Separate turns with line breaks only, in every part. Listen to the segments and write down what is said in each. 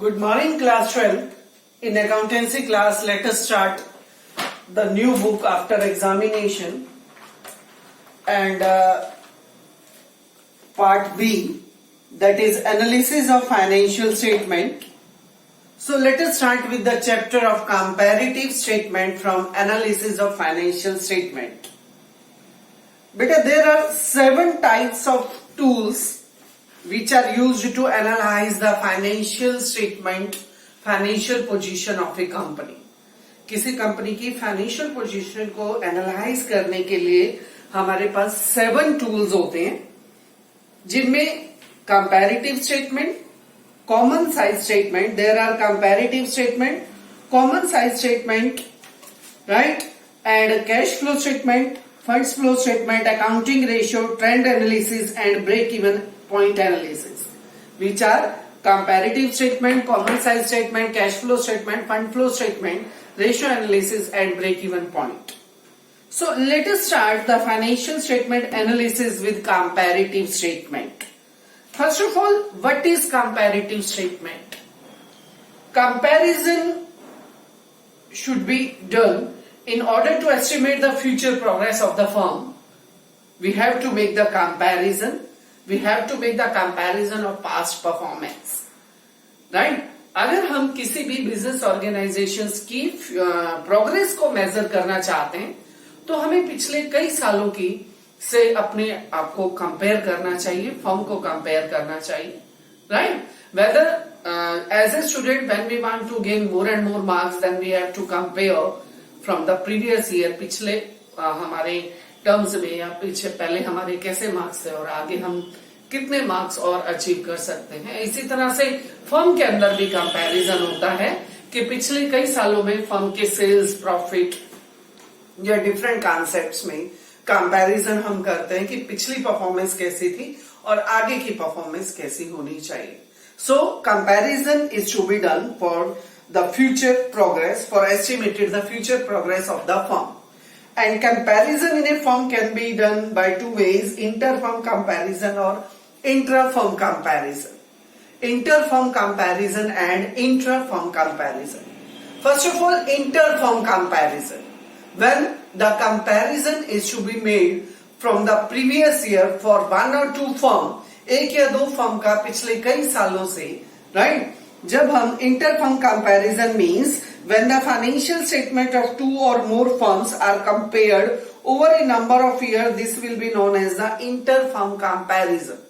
Good morning, class 12. In accountancy class, let us start the new book after examination and part B, that is analysis of financial statement. So let us start with the chapter of comparative statement from analysis of financial statement. Beta, there are 7 types of tools which are used to analyze the financial statement, financial position of a company. किसी company की financial position को analyse करने के लिए हमारे पास 7 tools होते हैं, जिनमें comparative statement, common size statement, there are comparative statement, common size statement, right, and cash flow statement, funds flow statement, accounting ratio, trend analysis and break even point analysis, which are comparative statement, common size statement, cash flow statement, fund flow statement, ratio analysis and break even point. So let us start the financial statement analysis with comparative statement. First of all, what is comparative statement? Comparison should be done in order to estimate the future progress of the firm. We have to make the comparison. We have to make the comparison of past performance, right? अगर हम किसी भी business organisations की progress को major करना चाहते हैं तो हमें पिछले कई सालों की से अपने आप को कंपेयर करना चाहिए, फर्म को कंपेयर करना चाहिए, right? Whether as a student when we want to gain more and more marks then we have to compare from the previous year, पिछले हमारे टर्म्स में या पीछे पहले हमारे कैसे मार्क्स थे और आगे हम कितने मार्क्स और अचीव कर सकते हैं. इसी तरह से फर्म के अंदर भी कंपैरिजन होता है कि पिछले कई सालों में फर्म के सेल्स, प्रॉफिट या डिफरेंट कॉन्सेप्ट्स में कंपैरिजन हम करते हैं कि पिछली परफॉर्मेंस कैसी थी और आगे की परफॉर्मेंस कैसी होनी चाहिए. So comparison is to be done for the future progress, for estimated the future progress of the firm. And comparison in a firm can be done by 2 ways: inter-firm comparison or intra-firm comparison. Inter-firm comparison and intra-firm comparison. First of all, inter-firm comparison. When the comparison is to be made from the previous year for 1 or 2 firm, एक या 2 firm का पिछले कई सालों से, right? जब हम inter-firm comparison means when the financial statement of 2 or more firms are compared over a number of years, this will be known as the inter-firm comparison,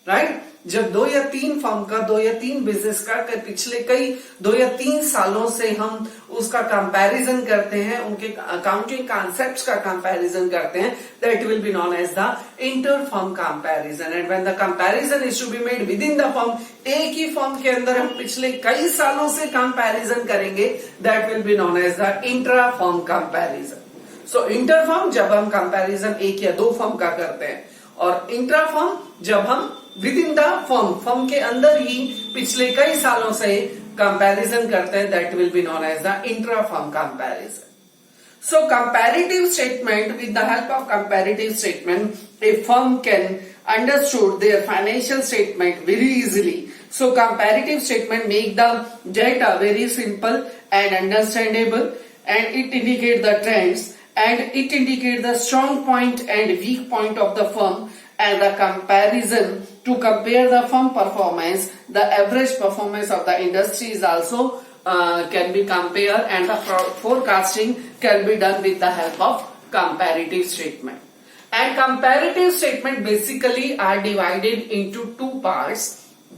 right? जब 2 या 3 फर्म का, 2 या 3 बिजनेस का पिछले कई 2 या 3 सालों से हम उसका कंपैरिजन करते हैं, उनके अकाउंटिंग कॉन्सेप्ट्स का कंपैरिजन करते हैं, that will be known as the inter-firm comparison. And when the comparison is to be made within the firm, एक ही फर्म के अंदर हम पिछले कई सालों से कंपैरिजन करेंगे, that will be known as the intra-firm comparison. So inter-firm जब हम कंपैरिजन 1 या 2 फर्म का करते हैं और इंट्रा-फर्म जब हम विद इन द फर्म के अंदर ही पिछले कई सालों से कंपैरिजन करते हैं, that will be known as the intra firm comparison. So comparative statement, with the help of comparative statement a firm can understood their financial statement very easily. So comparative statement make the data very simple and understandable, and it indicate the trends and it indicate the strong point and weak point of the firm, and the comparison to compare the firm performance, the average performance of the industry is also can be compared, and the forecasting can be done with the help of comparative statement. And comparative statement basically are divided into 2 parts.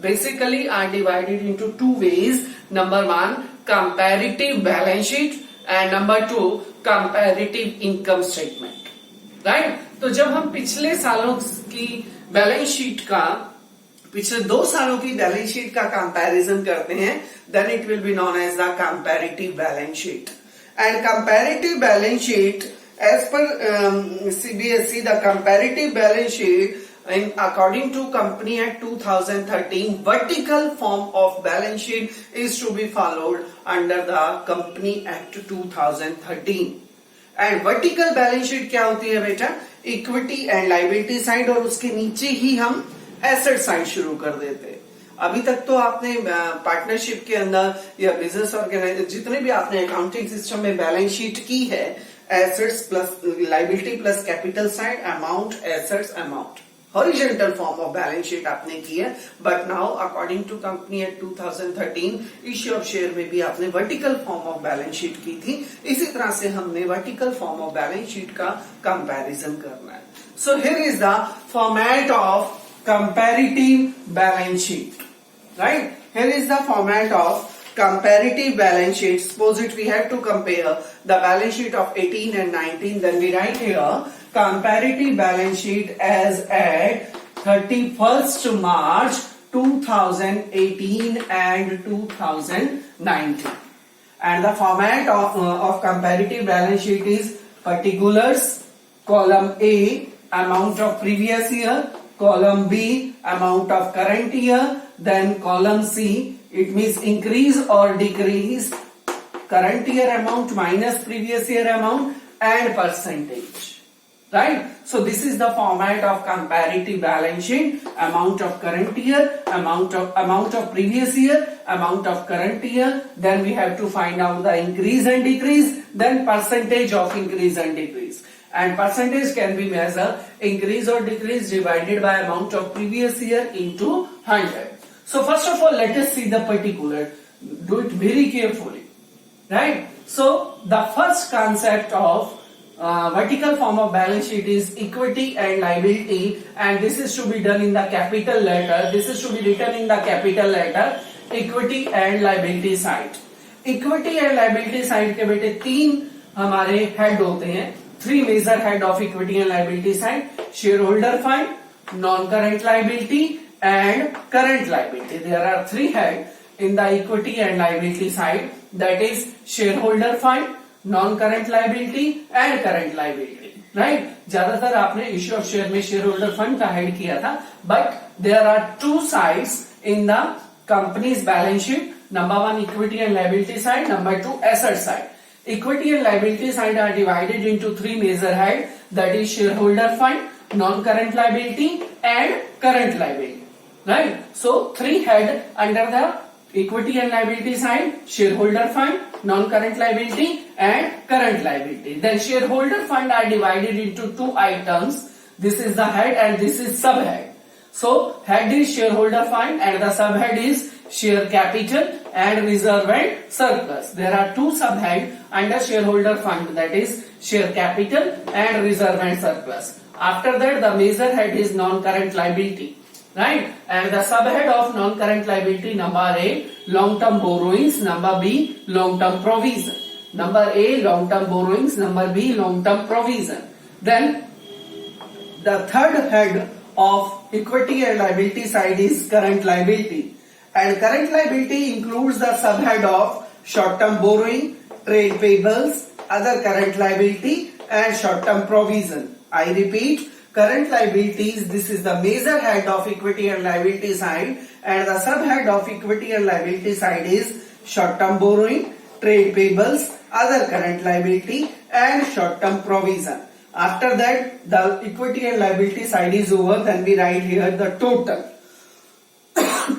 Basically are divided into 2 ways. Number 1, comparative balance sheet, and number 2, comparative income statement. Right? तो जब हम पिछले सालों की balance sheet का, पिछले 2 सालों की बैलेंस शीट का कंपैरिजन करते हैं, then it will be known as the comparative balance sheet. And comparative balance sheet, as per CBSE, the comparative balance sheet according to Company Act 2013, vertical form of balance sheet is to be followed under the Company Act 2013. And vertical balance sheet क्या होती है बेटा? Equity and liability side, और उसके नीचे ही हम asset side शुरू कर देते हैं. अभी तक तो आपने पार्टनरशिप के अंदर या बिजनेस ऑर्गेनाइजेशन जितने भी आपने अकाउंटिंग सिस्टम में बैलेंस शीट की है, assets plus liability plus capital side, amount, assets, amount, horizontal form of balance sheet आपने की है। But now according to company act 2013 issue of share में भी आपने vertical form of balance sheet की थी। इसी तरह से हमने vertical form of balance sheet का कंपैरिजन करना है। So here is the format of comparative balance sheet, right? Here is the format of comparative balance sheet. Suppose it we have to compare the balance sheet of 18 and 19, then we write here comparative balance sheet as at 31st March 2018 and 2019. And the format of comparative balance sheet is particulars, column A, amount of previous year, column B, amount of current year, then column C, it means increase or decrease, current year amount minus previous year amount, and percentage, right? So this is the format of comparative balance sheet. Amount of current year, amount of previous year, amount of current year, then we have to find out the increase and decrease, then percentage of increase and decrease. And percentage can be measured increase or decrease divided by amount of previous year into 100. So first of all, let us see the particular. Do it very carefully, right? So the first concept of vertical form of balance sheet is equity and liability, and this is to be done in the capital letter. This is to be written in the capital letter. Equity and liability side. Equity and liability side के बेटे तीन हमारे head होते हैं. Three major head of equity and liability side: shareholder fund, non-current liability, and current liability. There are three heads in the equity and liability side, that is shareholder fund, non-current liability and current liability, right? ज्यादातर आपने issue of share में shareholder fund का head किया था, but there are two sides in the company's balance sheet. Number one equity and liability side, number two asset side. Equity and liability side are divided into three major heads, that is shareholder fund, non-current liability and current liability. Right? So three head under the equity and liability side: shareholder fund, non-current liability and current liability. Then shareholder fund are divided into two items. This is the head and this is subhead. So head is shareholder fund and the subhead is share capital and reserve and surplus. There are two subhead under shareholder fund, that is share capital and reserve and surplus. After that the major head is non-current liability. Right? And the subhead of non-current liability, number A, long-term borrowings, number B, long-term provision. Number A, long-term borrowings, number B, long-term provision. Then the third head of equity and liability side is current liability. And current liability includes the subhead of short-term borrowing, trade payables, other current liability and short-term provision. I repeat, current liabilities, this is the major head of equity and liability side, and the subhead of equity and liability side is short-term borrowing, trade payables, other current liability and short-term provision. After that the equity and liability side is over, then we write here the total.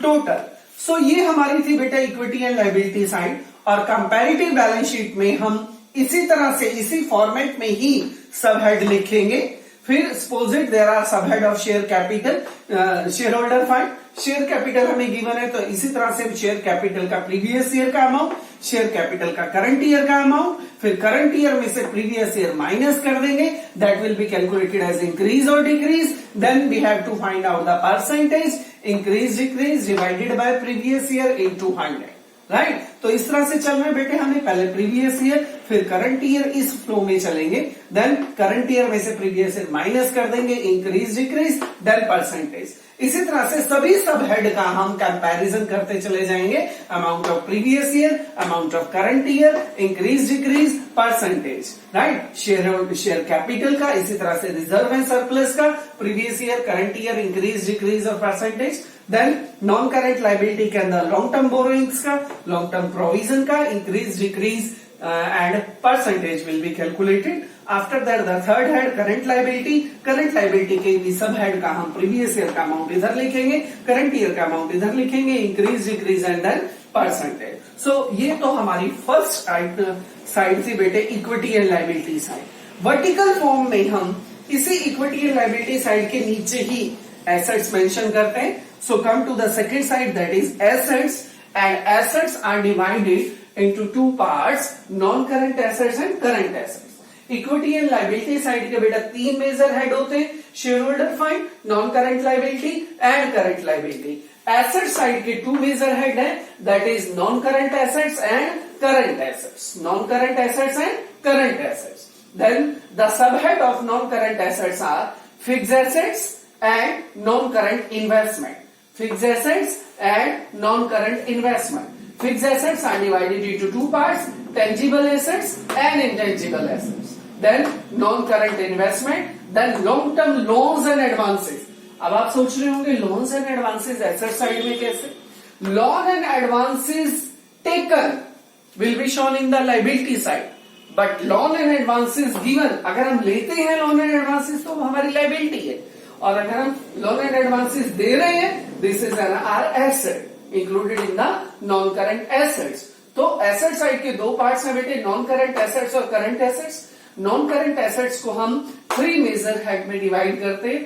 total. So ये हमारी थी बेटा equity and liability side, और comparative balance sheet में हम इसी तरह से इसी फॉर्मेट में ही सब हेड लिखेंगे. फिर suppose it there are sub head of share capital, share holder fund, share capital हमें गिवन है तो इसी तरह से शेयर कैपिटल का प्रीवियस ईयर का अमाउंट, शेयर कैपिटल का करंट ईयर का अमाउंट, फिर करंट ईयर में से प्रीवियस ईयर माइनस कर देंगे, that will be calculated as increase और decrease. Then we have to find out the percentage, increase decrease divided by previous year into 100. Right? तो इस तरह से चल रहे बेटे हमें, पहले प्रीवियस ईयर फिर करंट ईयर, इस फ्लो में चलेंगे. देन करंट ईयर में से प्रीवियस ईयर माइनस कर देंगे, इंक्रीज डिक्रीज, देन परसेंटेज. इसी तरह से सभी सब हेड का हम कंपैरिजन करते चले जाएंगे. Amount of previous year, amount of current year, increase decrease, percentage. Right? Share capital का, इसी तरह से रिजर्व एंड सरप्लस का, previous year, current year, increase decrease और percentage. Then non current liability के अंदर लॉन्ग टर्म बोरोइंग्स का, long term provision का, increase decrease, and percentage will be calculated. After that the third head current liability के भी सब head का हम प्रीवियस ईयर का अमाउंट इधर लिखेंगे, करंट ईयर का अमाउंट इधर लिखेंगे, increase decrease and then percentage. So ये तो हमारी फर्स्ट साइड थी बेटे, equity and liability side. Vertical form में हम इसी इक्विटी एंड लाइबिलिटी साइड के नीचे ही एसेट्स मेंशन करते हैं. So come to the second side, that is assets, and assets are divided into two parts, non current assets and current assets. Equity and liability side के बेटा तीन major head होते हैं, share holder fund, non current liability and current liability. Asset side के two major head है, that is non current assets and current assets. Non current assets and current assets. Then the subhead of non-current assets are fixed assets and non-current investment. Fixed assets and non-current investment. Fixed assets are divided into two parts, tangible assets and intangible assets. Then non-current investment, then long-term loans and advances. अब आप सोच रहे होंगे loans and advances asset side में कैसे? Loan and advances taken will be shown in the liability side. But loan and advances given, अगर हम लेते हैं लोन एंड एडवांसेस तो हमारी लाइबिलिटी है, और अगर हम लोन एंड एडवांसेस दे रहे हैं, this is in our asset included in the non current assets. तो एसेट साइड के दो पार्ट्स हैं बेटे, नॉन करंट एसेट्स और current assets. Non current assets को हम थ्री मेजर हेड में डिवाइड करते हैं.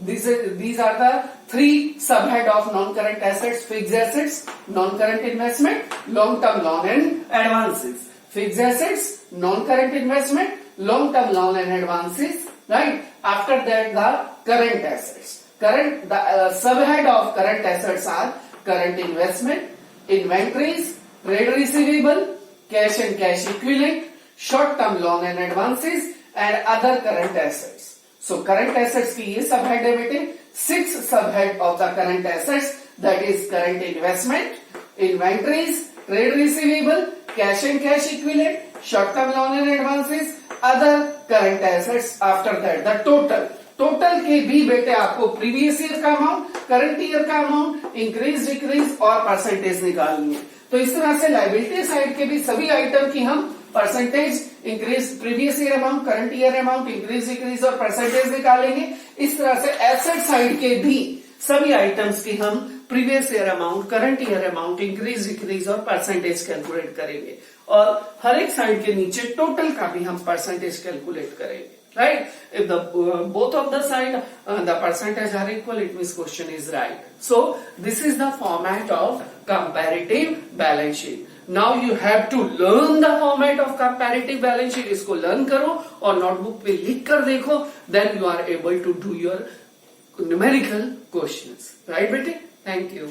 These are the three subhead of non-current assets: fixed assets, non-current investment, long-term loan and advances. Fixed assets, non-current investment, long-term loan and advances, right? After that, the current assets. The subhead of current assets are current investment, inventories, trade receivable, cash and cash equivalent, short-term loan and advances, and other current assets. So current assets की ये subhead है बेटे. 6 subhead of the current assets, that is current investment, inventories, trade receivable, cash and cash equivalent, short-term loan and advances, other current assets. After that, the total के भी बेटे आपको previous year का amount, current year का amount, increase decrease और percentage निकालनी है. तो इस तरह से लाइबिलिटी साइड के भी सभी आइटम की हम percentage, increase, previous year amount, current year amount, increase decrease और परसेंटेज निकालेंगे. इस तरह से एसेट साइड के भी सभी आइटम्स की हम previous year amount, current year amount, increase decrease और परसेंटेज कैलकुलेट करेंगे, और हर एक साइड के नीचे टोटल का भी हम परसेंटेज कैलकुलेट करेंगे. Right? If the both of the side the percentage are equal, it means question is right. So this is the format of comparative balance sheet. Now you have to learn the format of comparative balance sheet. इसको learn करो और notebook पे लिख कर देखो, then you are able to do your numerical questions. Right बेटे? Thank you.